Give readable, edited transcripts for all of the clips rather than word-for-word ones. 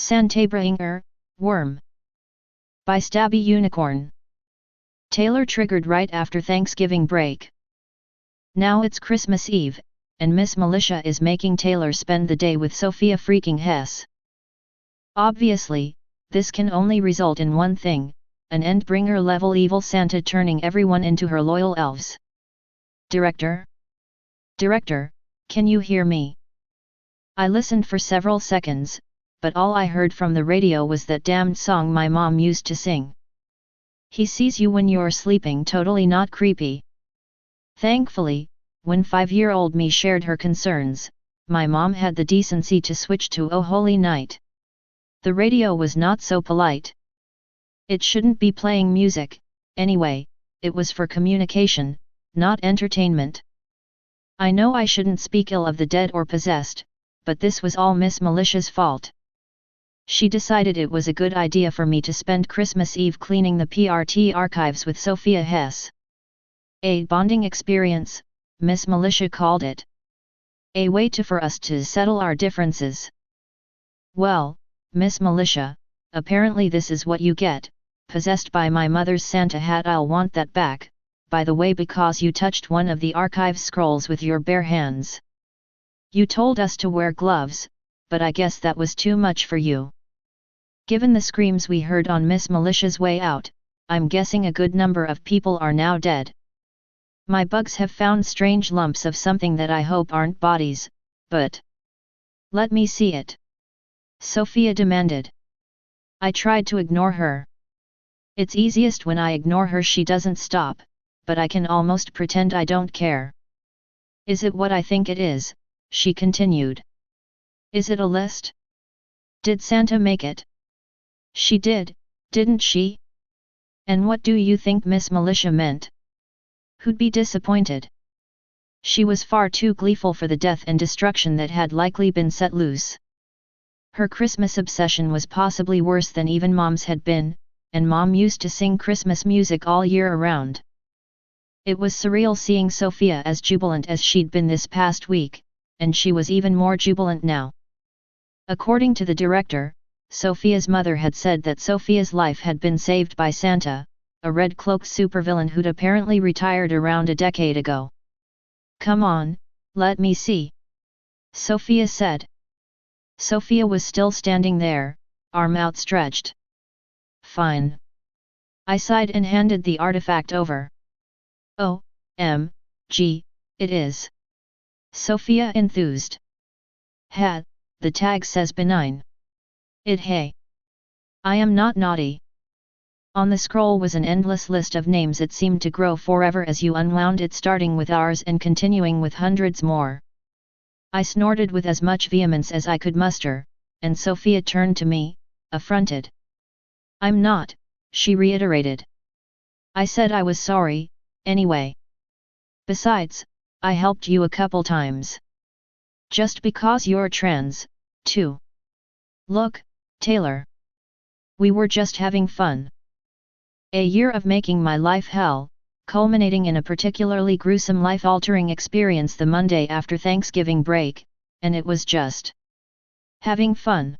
Santabringer, Worm. By Stabbyunicorn. Taylor triggered right after Thanksgiving break. Now it's Christmas Eve, and Miss Militia is making Taylor spend the day with Sophia freaking Hess. Obviously, this can only result in one thing, an Endbringer level evil Santa turning everyone into her loyal elves. Director? Director, can you hear me? I listened for several seconds, but all I heard from the radio was that damned song my mom used to sing. He sees you when you're sleeping, totally not creepy. Thankfully, when 5-year-old me shared her concerns, my mom had the decency to switch to Oh Holy Night. The radio was not so polite. It shouldn't be playing music, anyway, it was for communication, not entertainment. I know I shouldn't speak ill of the dead or possessed, but this was all Miss Militia's fault. She decided it was a good idea for me to spend Christmas Eve cleaning the PRT archives with Sophia Hess. A bonding experience, Miss Militia called it. A way for us to settle our differences. Well, Miss Militia, apparently this is what you get, possessed by my mother's Santa hat. I'll want that back, by the way, because you touched one of the archive scrolls with your bare hands. You told us to wear gloves, but I guess that was too much for you. Given the screams we heard on Miss Militia's way out, I'm guessing a good number of people are now dead. My bugs have found strange lumps of something that I hope aren't bodies, but... Let me see it. Sophia demanded. I tried to ignore her. It's easiest when I ignore her. She doesn't stop, but I can almost pretend I don't care. Is it what I think it is? She continued. Is it a list? Did Santa make it? She did, didn't she? And what do you think Miss Militia meant? Who'd be disappointed? She was far too gleeful for the death and destruction that had likely been set loose. Her Christmas obsession was possibly worse than even Mom's had been, and Mom used to sing Christmas music all year around. It was surreal seeing Sophia as jubilant as she'd been this past week, and she was even more jubilant now. According to the director, Sophia's mother had said that Sophia's life had been saved by Santa, a red-cloaked supervillain who'd apparently retired around a decade ago. Come on, let me see. Sophia said. Sophia was still standing there, arm outstretched. Fine. I sighed and handed the artifact over. O.M.G., it is. Sophia enthused. Ha, the tag says benign. Hey. I am not naughty. On the scroll was an endless list of names. It seemed to grow forever as you unwound it, starting with ours and continuing with hundreds more. I snorted with as much vehemence as I could muster, and Sophia turned to me, affronted. I'm not, she reiterated. I said I was sorry, anyway. Besides, I helped you a couple times. Just because you're trans, too. Look, Taylor. We were just having fun. A year of making my life hell, culminating in a particularly gruesome life-altering experience the Monday after Thanksgiving break, and it was just having fun.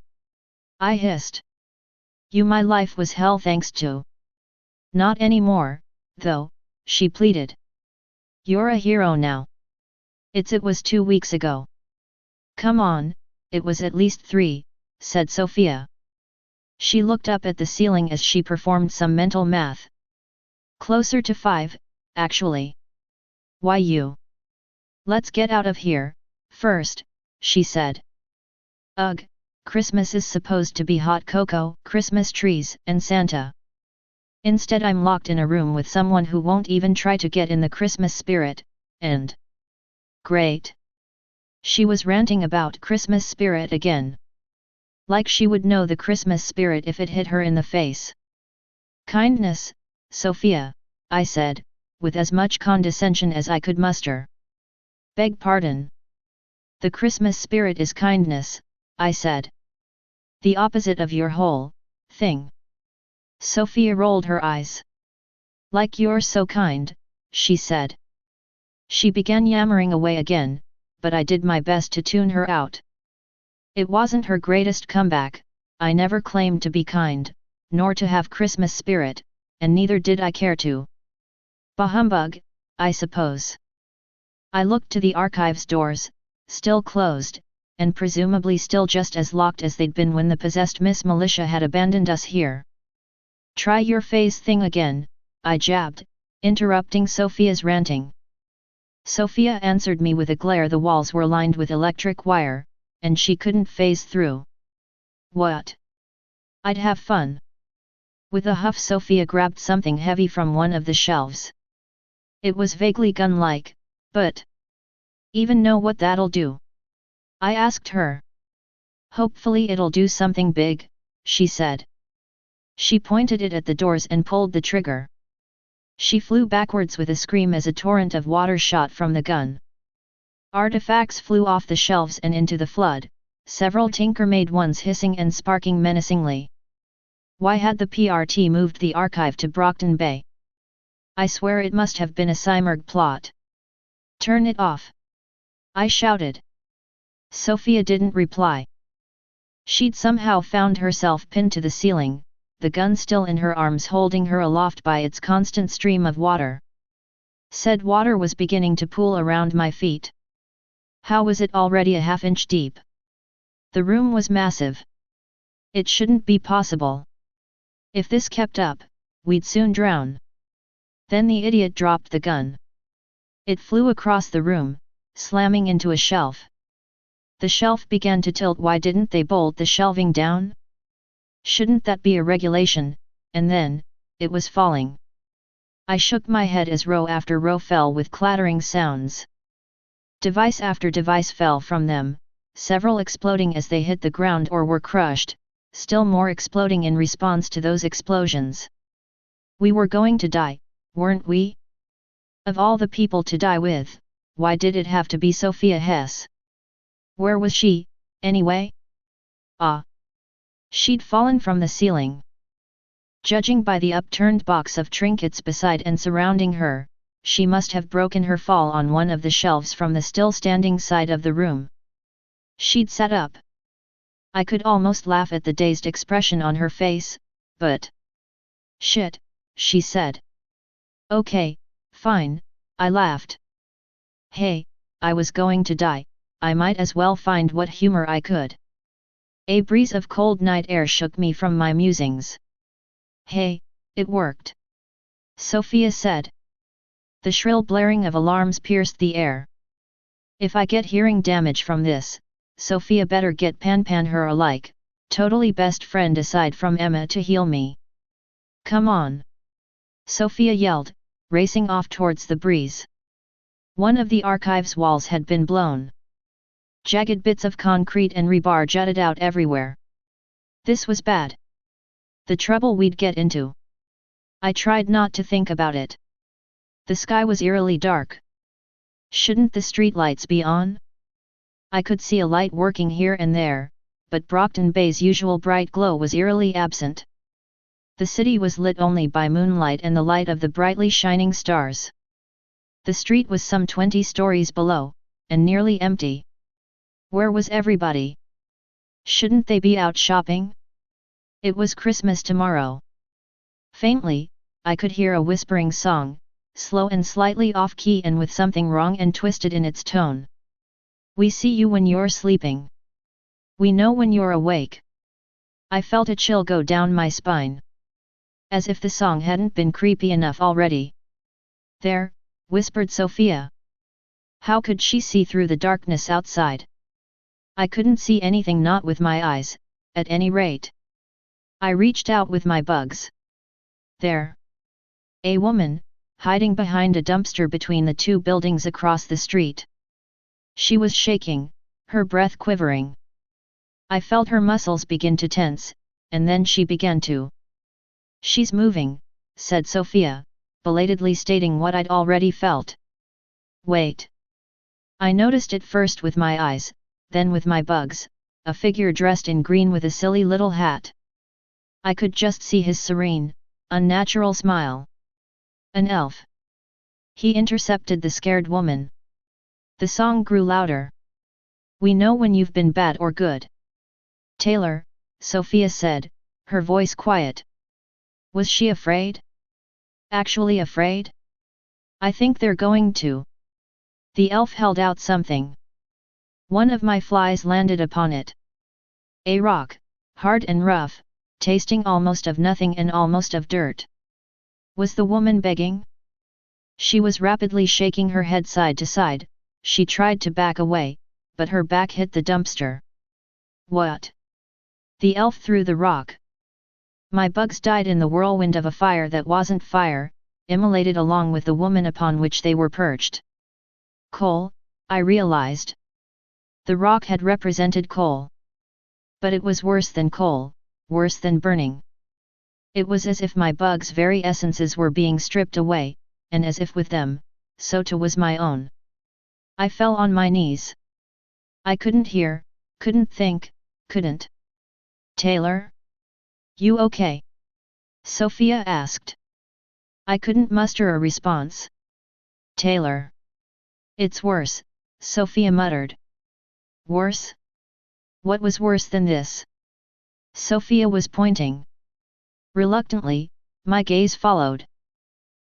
I hissed. My life was hell thanks to. Not anymore, though, she pleaded. You're a hero now. It was 2 weeks ago. Come on, it was at least 3, said Sophia. She looked up at the ceiling as she performed some mental math. Closer to 5, actually. Why you? Let's get out of here, first, she said. Ugh, Christmas is supposed to be hot cocoa, Christmas trees, and Santa. Instead I'm locked in a room with someone who won't even try to get in the Christmas spirit, and... Great. She was ranting about Christmas spirit again. Like she would know the Christmas spirit if it hit her in the face. Kindness, Sophia, I said, with as much condescension as I could muster. Beg pardon. The Christmas spirit is kindness, I said. The opposite of your whole thing. Sophia rolled her eyes. Like you're so kind, she said. She began yammering away again, but I did my best to tune her out. It wasn't her greatest comeback, I never claimed to be kind, nor to have Christmas spirit, and neither did I care to. Bah humbug, I suppose. I looked to the archives doors, still closed, and presumably still just as locked as they'd been when the possessed Miss Militia had abandoned us here. Try your phase thing again, I jabbed, interrupting Sophia's ranting. Sophia answered me with a glare. The walls were lined with electric wire, and she couldn't phase through. What? I'd have fun. With a huff, Sophia grabbed something heavy from one of the shelves. It was vaguely gun-like, but... even know what that'll do? I asked her. Hopefully it'll do something big, she said. She pointed it at the doors and pulled the trigger. She flew backwards with a scream as a torrent of water shot from the gun. Artifacts flew off the shelves and into the flood, several tinker-made ones hissing and sparking menacingly. Why had the PRT moved the archive to Brockton Bay? I swear it must have been a Simurg plot. Turn it off! I shouted. Sophia didn't reply. She'd somehow found herself pinned to the ceiling, the gun still in her arms, holding her aloft by its constant stream of water. Said water was beginning to pool around my feet. How was it already a half-inch deep? The room was massive. It shouldn't be possible. If this kept up, we'd soon drown. Then the idiot dropped the gun. It flew across the room, slamming into a shelf. The shelf began to tilt. Why didn't they bolt the shelving down? Shouldn't that be a regulation? And then, it was falling. I shook my head as row after row fell with clattering sounds. Device after device fell from them, several exploding as they hit the ground or were crushed, still more exploding in response to those explosions. We were going to die, weren't we? Of all the people to die with, why did it have to be Sophia Hess? Where was she, anyway? Ah! She'd fallen from the ceiling. Judging by the upturned box of trinkets beside and surrounding her, she must have broken her fall on one of the shelves from the still-standing side of the room. She'd sat up. I could almost laugh at the dazed expression on her face, but... Shit, she said. Okay, fine, I laughed. Hey, I was going to die, I might as well find what humor I could. A breeze of cold night air shook me from my musings. Hey, it worked, Sophia said. The shrill blaring of alarms pierced the air. If I get hearing damage from this, Sophia better get Pan her alike, totally best friend aside from Emma, to heal me. Come on! Sophia yelled, racing off towards the breeze. One of the archive's walls had been blown. Jagged bits of concrete and rebar jutted out everywhere. This was bad. The trouble we'd get into. I tried not to think about it. The sky was eerily dark. Shouldn't the streetlights be on? I could see a light working here and there, but Brockton Bay's usual bright glow was eerily absent. The city was lit only by moonlight and the light of the brightly shining stars. The street was some 20 stories below, and nearly empty. Where was everybody? Shouldn't they be out shopping? It was Christmas tomorrow. Faintly, I could hear a whispering song, slow and slightly off-key and with something wrong and twisted in its tone. We see you when you're sleeping. We know when you're awake. I felt a chill go down my spine. As if the song hadn't been creepy enough already. There, whispered Sophia. How could she see through the darkness outside? I couldn't see anything, not with my eyes, at any rate. I reached out with my bugs. There. A woman, hiding behind a dumpster between the two buildings across the street. She was shaking, her breath quivering. I felt her muscles begin to tense, and then she began to. She's moving, said Sophia, belatedly stating what I'd already felt. Wait. I noticed it first with my eyes, then with my bugs, a figure dressed in green with a silly little hat. I could just see his serene, unnatural smile. An elf. He intercepted the scared woman. The song grew louder. We know when you've been bad or good. Taylor, Sophia said, her voice quiet. Was she afraid? Actually afraid? I think they're going to. The elf held out something. One of my flies landed upon it. A rock, hard and rough, tasting almost of nothing and almost of dirt. Was the woman begging? She was rapidly shaking her head side to side. She tried to back away, but her back hit the dumpster. What? The elf threw the rock. My bugs died in the whirlwind of a fire that wasn't fire, immolated along with the woman upon which they were perched. Coal, I realized. The rock had represented coal. But it was worse than coal, worse than burning. It was as if my bugs' very essences were being stripped away, and as if with them, so too was my own. I fell on my knees. I couldn't hear, couldn't think, couldn't. Taylor? You okay? Sophia asked. I couldn't muster a response. Taylor. It's worse, Sophia muttered. Worse? What was worse than this? Sophia was pointing. Reluctantly, my gaze followed.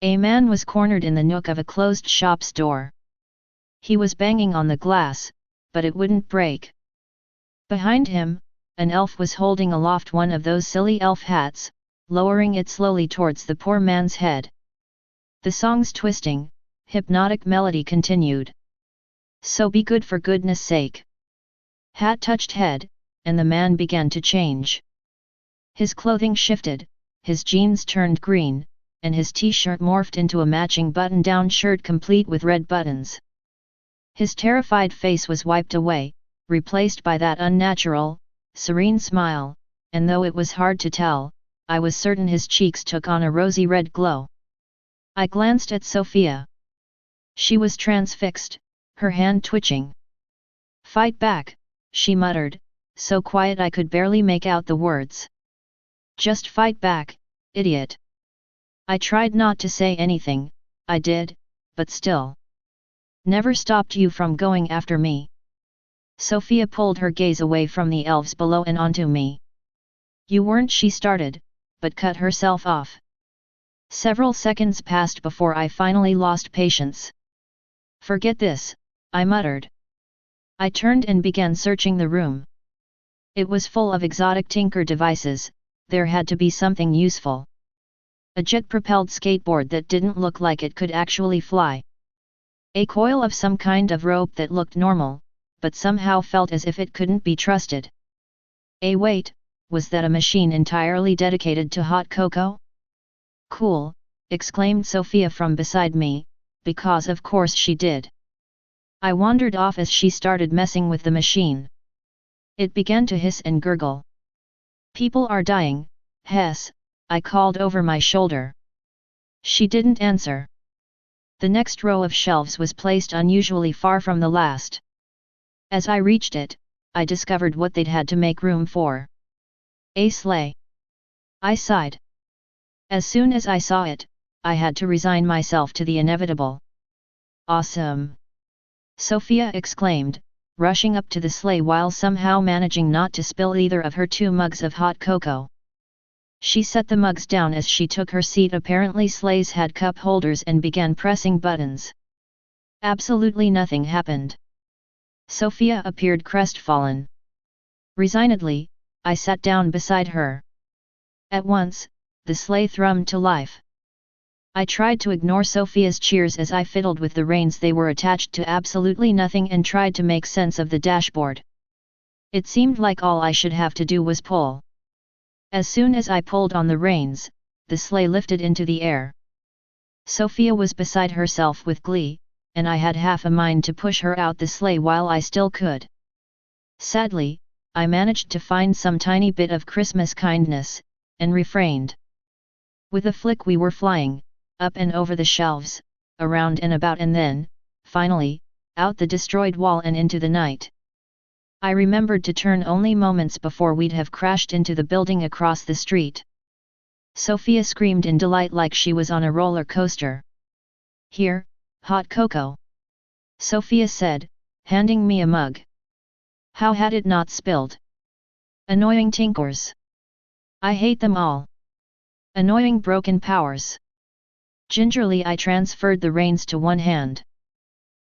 A man was cornered in the nook of a closed shop's door. He was banging on the glass, but it wouldn't break. Behind him, an elf was holding aloft one of those silly elf hats, lowering it slowly towards the poor man's head. The song's twisting, hypnotic melody continued. So be good for goodness sake. Hat touched head, and the man began to change. His clothing shifted, his jeans turned green, and his t-shirt morphed into a matching button-down shirt complete with red buttons. His terrified face was wiped away, replaced by that unnatural, serene smile, and though it was hard to tell, I was certain his cheeks took on a rosy red glow. I glanced at Sophia. She was transfixed, her hand twitching. Fight back, she muttered, so quiet I could barely make out the words. Just fight back, idiot. I tried not to say anything, I did, but still. Never stopped you from going after me. Sophia pulled her gaze away from the elves below and onto me. You weren't, she started, but cut herself off. Several seconds passed before I finally lost patience. Forget this, I muttered. I turned and began searching the room. It was full of exotic tinker devices, there had to be something useful. A jet-propelled skateboard that didn't look like it could actually fly. A coil of some kind of rope that looked normal, but somehow felt as if it couldn't be trusted. Wait, was that a machine entirely dedicated to hot cocoa? Cool, exclaimed Sophia from beside me, because of course she did. I wandered off as she started messing with the machine. It began to hiss and gurgle. People are dying, Hess, I called over my shoulder. She didn't answer. The next row of shelves was placed unusually far from the last. As I reached it, I discovered what they'd had to make room for. A sleigh. I sighed. As soon as I saw it, I had to resign myself to the inevitable. Awesome! Sophia exclaimed, rushing up to the sleigh while somehow managing not to spill either of her 2 mugs of hot cocoa. She set the mugs down as she took her seat. Apparently sleighs had cup holders and began pressing buttons. Absolutely nothing happened. Sophia appeared crestfallen. Resignedly, I sat down beside her. At once, the sleigh thrummed to life. I tried to ignore Sophia's cheers as I fiddled with the reins. They were attached to absolutely nothing, and tried to make sense of the dashboard. It seemed like all I should have to do was pull. As soon as I pulled on the reins, the sleigh lifted into the air. Sophia was beside herself with glee, and I had half a mind to push her out the sleigh while I still could. Sadly, I managed to find some tiny bit of Christmas kindness, and refrained. With a flick we were flying, up and over the shelves, around and about, and then, finally, out the destroyed wall and into the night. I remembered to turn only moments before we'd have crashed into the building across the street. Sophia screamed in delight like she was on a roller coaster. Here, hot cocoa, Sophia said, handing me a mug. How had it not spilled? Annoying tinkers. I hate them all. Annoying broken powers. Gingerly I transferred the reins to one hand.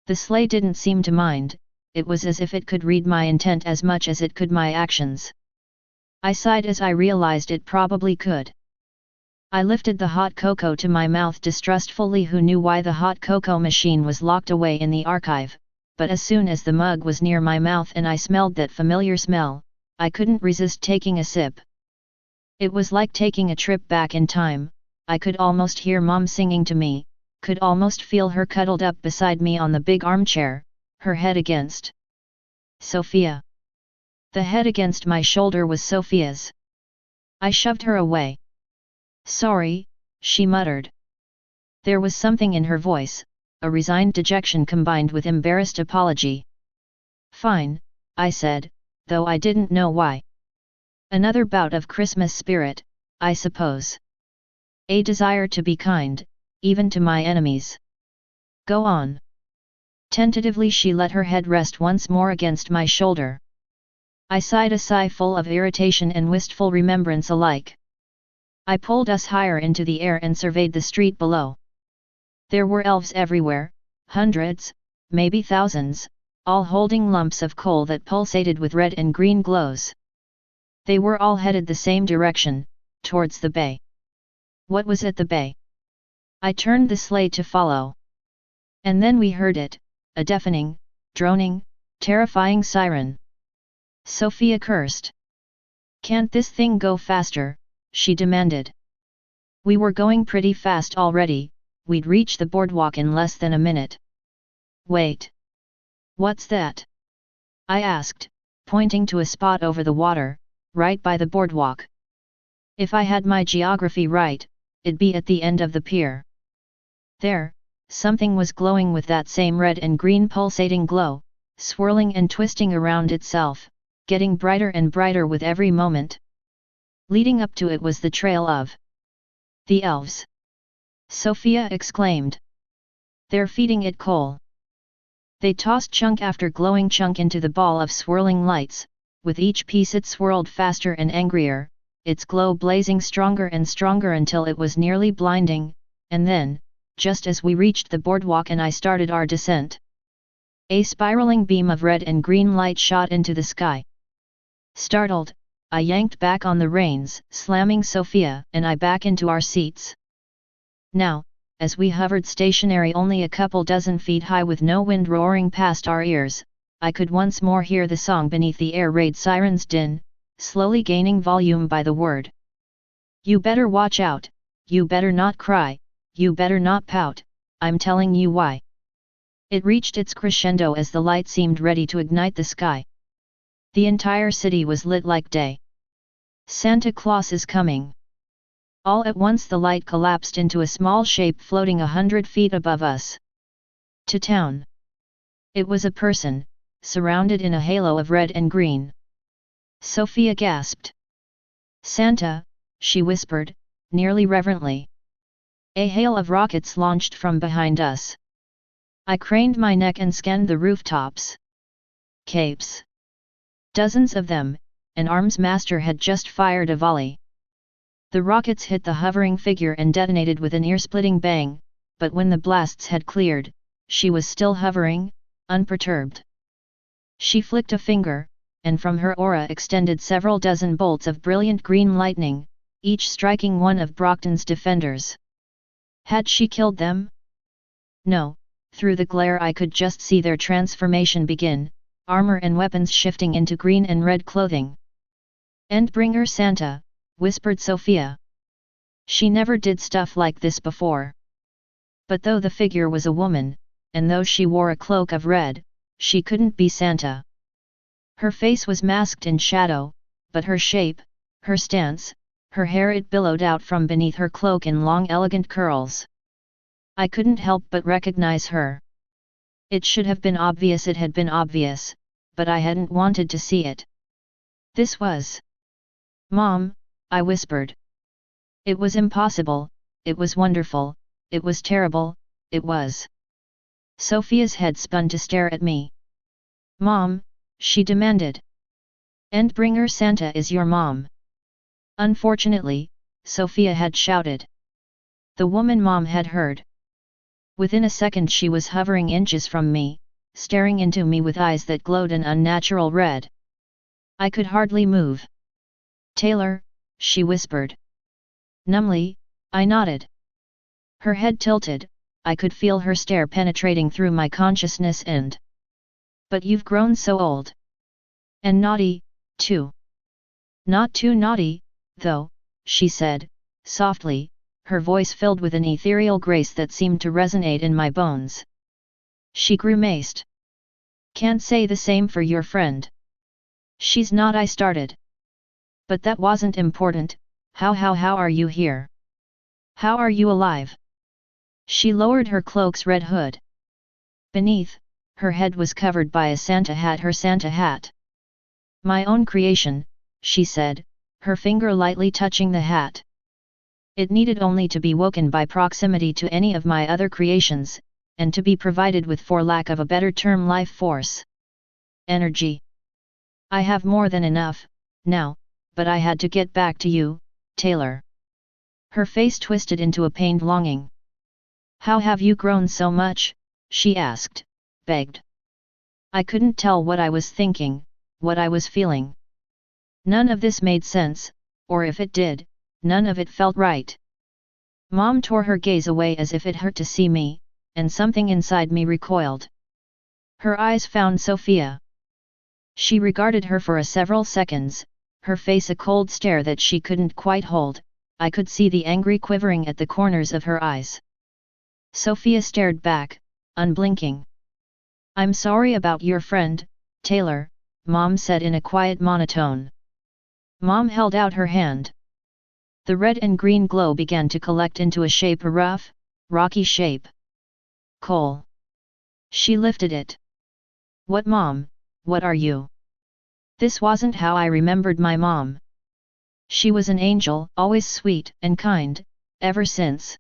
The sleigh didn't seem to mind, it was as if it could read my intent as much as it could my actions. I sighed as I realized it probably could. I lifted the hot cocoa to my mouth distrustfully. Who knew why the hot cocoa machine was locked away in the archive, but as soon as the mug was near my mouth and I smelled that familiar smell, I couldn't resist taking a sip. It was like taking a trip back in time. I could almost hear Mom singing to me, could almost feel her cuddled up beside me on the big armchair, her head against Sophia. The head against my shoulder was Sophia's. I shoved her away. Sorry, she muttered. There was something in her voice, a resigned dejection combined with embarrassed apology. Fine, I said, though I didn't know why. Another bout of Christmas spirit, I suppose. A desire to be kind, even to my enemies. Go on. Tentatively she let her head rest once more against my shoulder. I sighed a sigh full of irritation and wistful remembrance alike. I pulled us higher into the air and surveyed the street below. There were elves everywhere, hundreds, maybe thousands, all holding lumps of coal that pulsated with red and green glows. They were all headed the same direction, towards the bay. What was at the bay? I turned the sleigh to follow. And then we heard it, a deafening, droning, terrifying siren. Sophia cursed. Can't this thing go faster? She demanded. We were going pretty fast already, we'd reach the boardwalk in less than a minute. Wait. What's that? I asked, pointing to a spot over the water, right by the boardwalk. If I had my geography right, it'd be at the end of the pier. There, something was glowing with that same red and green pulsating glow, swirling and twisting around itself, getting brighter and brighter with every moment. Leading up to it was the trail of the elves. Sophia exclaimed. They're feeding it coal. They tossed chunk after glowing chunk into the ball of swirling lights, with each piece it swirled faster and angrier, its glow blazing stronger and stronger until it was nearly blinding, and then, just as we reached the boardwalk and I started our descent, a spiraling beam of red and green light shot into the sky. Startled, I yanked back on the reins, slamming Sophia and I back into our seats. Now, as we hovered stationary only a couple dozen feet high with no wind roaring past our ears, I could once more hear the song beneath the air raid siren's din, slowly gaining volume by the word. You better watch out, you better not cry, you better not pout, I'm telling you why. It reached its crescendo as the light seemed ready to ignite the sky. The entire city was lit like day. Santa Claus is coming. All at once the light collapsed into a small shape floating 100 feet above us. To town. It was a person, surrounded in a halo of red and green. Sophia gasped. Santa, she whispered, nearly reverently. A hail of rockets launched from behind us. I craned my neck and scanned the rooftops. Capes. Dozens of them, and Arms Master had just fired a volley. The rockets hit the hovering figure and detonated with an ear-splitting bang, but when the blasts had cleared, she was still hovering, unperturbed. She flicked a finger, and from her aura extended several dozen bolts of brilliant green lightning, each striking one of Brockton's defenders. Had she killed them? No, through the glare I could just see their transformation begin, armor and weapons shifting into green and red clothing. Endbringer Santa, whispered Sophia. She never did stuff like this before. But though the figure was a woman, and though she wore a cloak of red, she couldn't be Santa. Her face was masked in shadow, but her shape, her stance, her hair, it billowed out from beneath her cloak in long elegant curls. I couldn't help but recognize her. It should have been obvious, it had been obvious, but I hadn't wanted to see it. This was Mom, I whispered. It was impossible, it was wonderful, it was terrible, it was. Sophia's head spun to stare at me. Mom, she demanded. Endbringer Santa is your mom. Unfortunately, Sophia had shouted. The woman mom had heard. Within a second she was hovering inches from me, staring into me with eyes that glowed an unnatural red. I could hardly move. Taylor, she whispered. Numbly, I nodded. Her head tilted, I could feel her stare penetrating through my consciousness and... But you've grown so old. And naughty, too. Not too naughty, though, she said, softly, her voice filled with an ethereal grace that seemed to resonate in my bones. She grimaced. Can't say the same for your friend. She's not, I started. But that wasn't important. How are you here? How are you alive? She lowered her cloak's red hood. Beneath, her head was covered by a Santa hat, her Santa hat. My own creation, she said, her finger lightly touching the hat. It needed only to be woken by proximity to any of my other creations, and to be provided with, for lack of a better term, life force. Energy. I have more than enough, now, but I had to get back to you, Taylor. Her face twisted into a pained longing. How have you grown so much? She asked, begged. I couldn't tell what I was thinking, what I was feeling. None of this made sense, or if it did, none of it felt right. Mom tore her gaze away as if it hurt to see me, and something inside me recoiled. Her eyes found Sophia. She regarded her for several seconds, her face a cold stare that she couldn't quite hold. I could see the angry quivering at the corners of her eyes. Sophia stared back, unblinking. I'm sorry about your friend, Taylor, Mom said in a quiet monotone. Mom held out her hand. The red and green glow began to collect into a shape, a rough, rocky shape. Coal. She lifted it. What, Mom, what are you? This wasn't how I remembered my mom. She was an angel, always sweet and kind, ever since.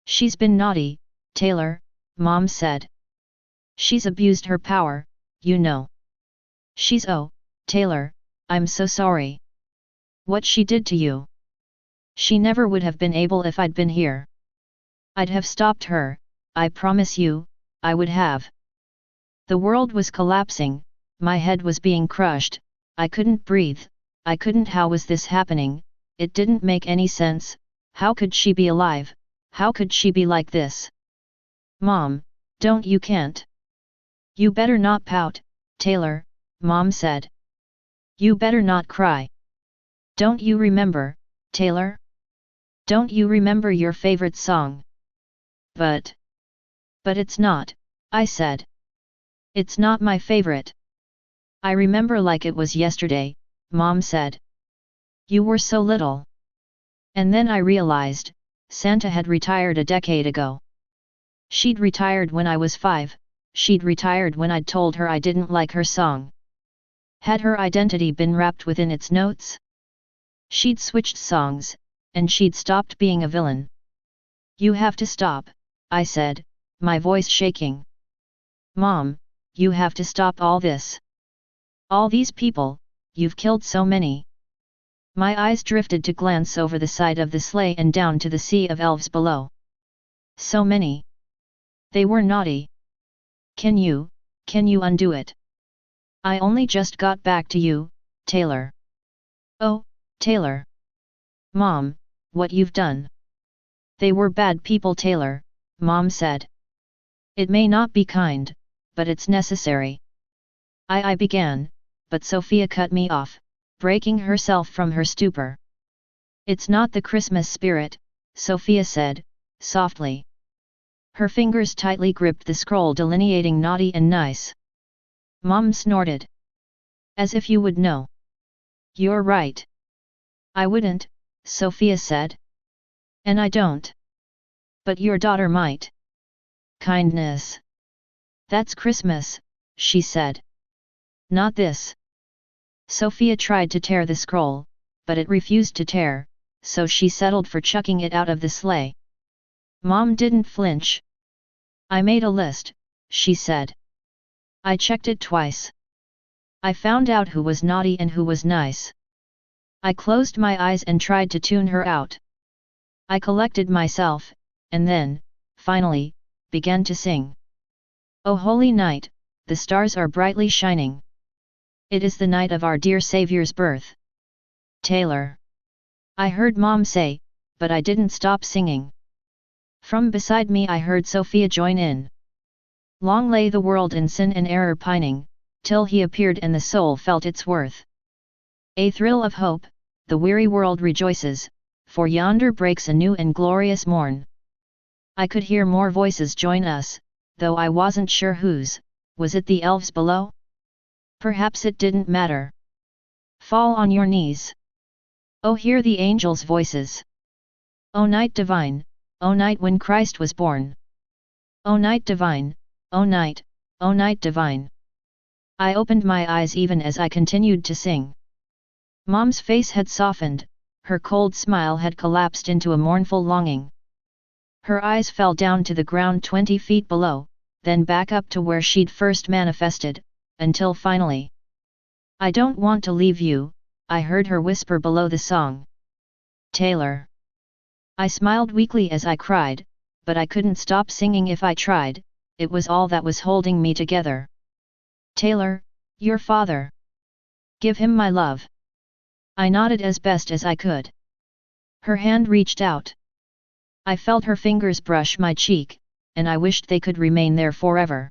She's been naughty, Taylor, Mom said. She's abused her power, you know. Oh, Taylor, I'm so sorry. What she did to you. She never would have been able if I'd been here. I'd have stopped her, I promise you, I would have. The world was collapsing, my head was being crushed, I couldn't breathe, I couldn't. How was this happening? It didn't make any sense. How could she be alive? How could she be like this? Mom, don't, you can't. You better not pout, Taylor, Mom said. You better not cry. Don't you remember, Taylor? Don't you remember your favorite song? But it's not, I said. It's not my favorite. I remember like it was yesterday, Mom said. You were so little. And then I realized, Santa had retired a decade ago. She'd retired when I was 5, she'd retired when I'd told her I didn't like her song. Had her identity been wrapped within its notes? She'd switched songs, and she'd stopped being a villain. You have to stop, I said, my voice shaking. Mom, you have to stop all this. All these people, you've killed so many. My eyes drifted to glance over the side of the sleigh and down to the sea of elves below. So many. They were naughty. Can you undo it? I only just got back to you, Taylor. Oh, Taylor. Mom, what you've done. They were bad people, Taylor, Mom said. It may not be kind, but it's necessary. I began, but Sophia cut me off, breaking herself from her stupor. It's not the Christmas spirit, Sophia said, softly. Her fingers tightly gripped the scroll delineating naughty and nice. Mom snorted. As if you would know. You're right. I wouldn't, Sophia said. And I don't. But your daughter might. Kindness. That's Christmas, she said. Not this. Sophia tried to tear the scroll, but it refused to tear, so she settled for chucking it out of the sleigh. Mom didn't flinch. I made a list, she said. I checked it twice. I found out who was naughty and who was nice. I closed my eyes and tried to tune her out. I collected myself, and then, finally, began to sing. O holy night, the stars are brightly shining. It is the night of our dear Savior's birth. Taylor. I heard Mom say, but I didn't stop singing. From beside me I heard Sophia join in. Long lay the world in sin and error pining, till he appeared and the soul felt its worth. A thrill of hope, the weary world rejoices, for yonder breaks a new and glorious morn. I could hear more voices join us, though I wasn't sure whose. Was it the elves below? Perhaps it didn't matter. Fall on your knees. Oh, hear the angels' voices. O night divine, O night when Christ was born. O night divine, O night divine. I opened my eyes even as I continued to sing. Mom's face had softened, her cold smile had collapsed into a mournful longing. Her eyes fell down to the ground 20 feet below, then back up to where she'd first manifested, until finally. I don't want to leave you, I heard her whisper below the song. Taylor. I smiled weakly as I cried, but I couldn't stop singing if I tried, it was all that was holding me together. Taylor, your father. Give him my love. I nodded as best as I could. Her hand reached out. I felt her fingers brush my cheek, and I wished they could remain there forever.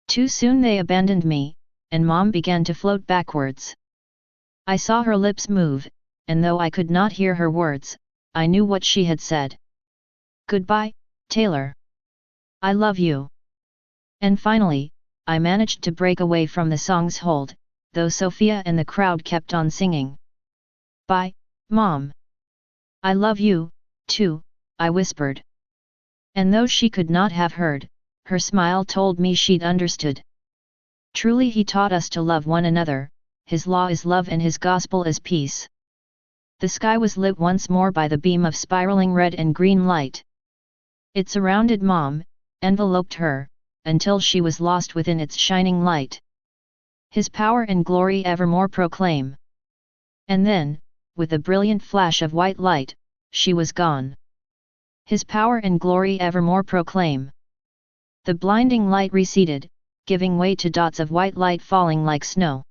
Too soon they abandoned me, and Mom began to float backwards. I saw her lips move, and though I could not hear her words, I knew what she had said. Goodbye, Taylor. I love you. And finally, I managed to break away from the song's hold, though Sophia and the crowd kept on singing. Bye, Mom. I love you, too, I whispered. And though she could not have heard, her smile told me she'd understood. Truly he taught us to love one another, his law is love and his gospel is peace. The sky was lit once more by the beam of spiraling red and green light. It surrounded Mom, enveloped her, until she was lost within its shining light. His power and glory evermore proclaim. And then, with a brilliant flash of white light, she was gone. His power and glory evermore proclaim. The blinding light receded, giving way to dots of white light falling like snow.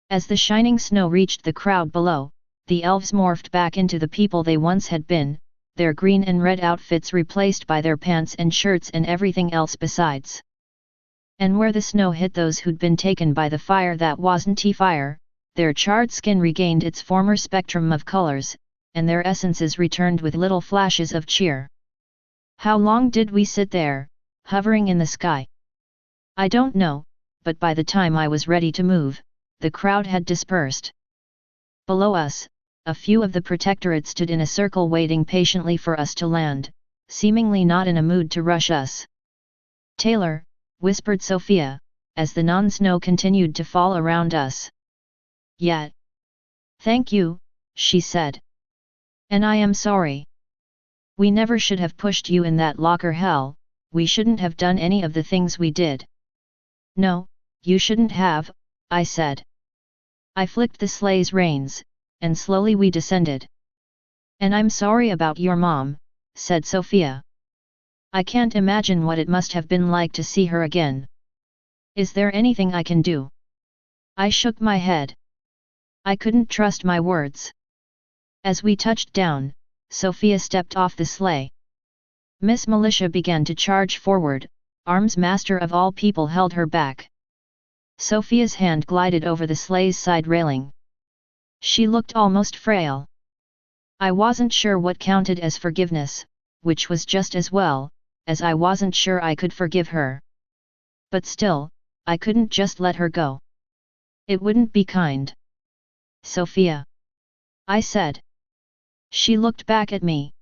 As the shining snow reached the crowd below, the elves morphed back into the people they once had been, their green and red outfits replaced by their pants and shirts and everything else besides. And where the snow hit those who'd been taken by the fire that wasn't fire, their charred skin regained its former spectrum of colors, and their essences returned with little flashes of cheer. How long did we sit there, hovering in the sky? I don't know, but by the time I was ready to move, the crowd had dispersed. Below us, a few of the protectorate stood in a circle waiting patiently for us to land, seemingly not in a mood to rush us. Taylor, whispered Sophia, as the non-snow continued to fall around us. Yet. Thank you, she said. And I am sorry. We never should have pushed you in that locker hell, we shouldn't have done any of the things we did. No, you shouldn't have, I said. I flicked the sleigh's reins, and slowly we descended. And I'm sorry about your mom, said Sophia. I can't imagine what it must have been like to see her again. Is there anything I can do? I shook my head. I couldn't trust my words. As we touched down, Sophia stepped off the sleigh. Miss Militia began to charge forward, arms master of all people held her back. Sophia's hand glided over the sleigh's side railing. She looked almost frail. I wasn't sure what counted as forgiveness, which was just as well, as I wasn't sure I could forgive her. But still, I couldn't just let her go. It wouldn't be kind. Sophia. I said. She looked back at me.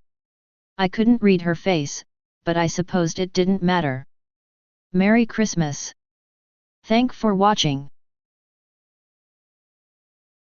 I couldn't read her face, but I supposed it didn't matter. Merry Christmas. Thank for watching.